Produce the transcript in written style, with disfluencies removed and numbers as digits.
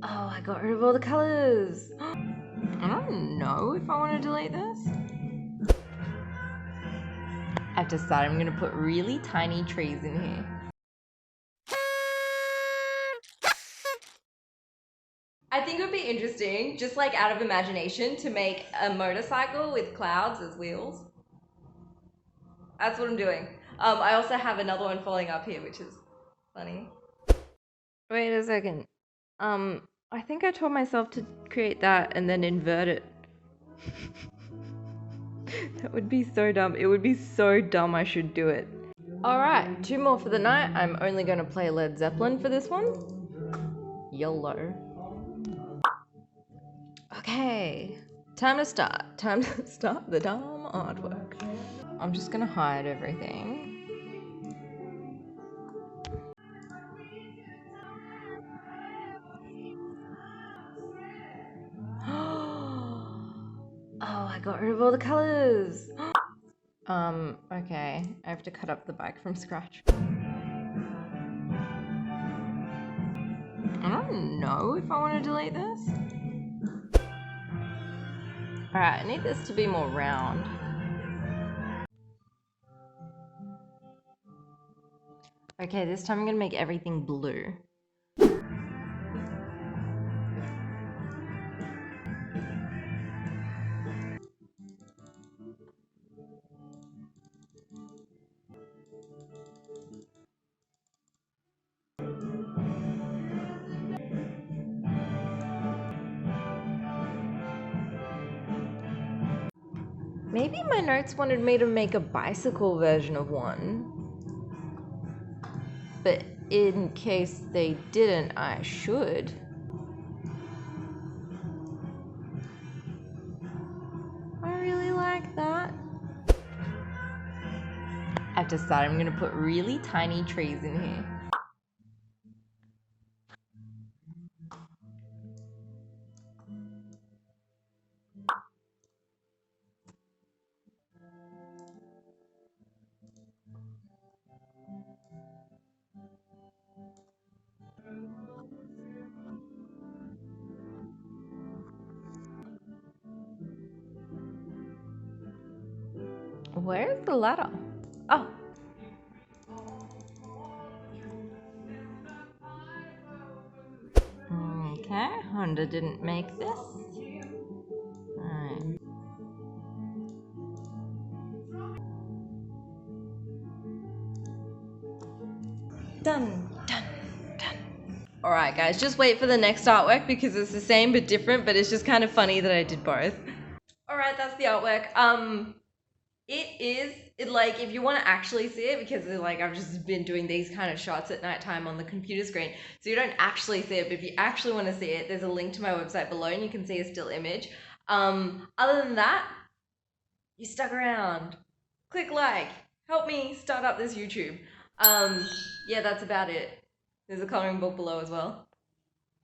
Oh, I got rid of all the colors. I don't know if I want to delete this. I've decided I'm going to put really tiny trees in here. I think it would be interesting, just like out of imagination, to make a motorcycle with clouds as wheels. That's what I'm doing. I also have another one falling up here, which is funny. Wait a second. I think I told myself to create that and then invert it. That would be so dumb. It would be so dumb I should do it. Alright, 2 more for the night. I'm only going to play Led Zeppelin for this one. YOLO. Okay, time to start. Time to start the dumb artwork. I'm just going to hide everything. Oh, I got rid of all the colors. Okay. I have to cut up the bike from scratch. I don't know if I want to delete this. Alright, I need this to be more round. Okay, this time I'm gonna make everything blue. Maybe my notes wanted me to make a bicycle version of one. But in case they didn't, I should. I really like that. I've decided I'm gonna put really tiny trees in here. Where's the ladder? Oh. Okay, Honda didn't make this. Alright. Done, done, done. Alright guys, just wait for the next artwork because it's the same but different, but it's just kind of funny that I did both. Alright, that's the artwork. Like, if you want to actually see it, because like I've just been doing these kind of shots at nighttime on the computer screen, so you don't actually see it, but if you actually want to see it, there's a link to my website below and you can see a still image. Other than that, you stuck around. Click like, help me start up this YouTube. Yeah, that's about it. There's a coloring book below as well.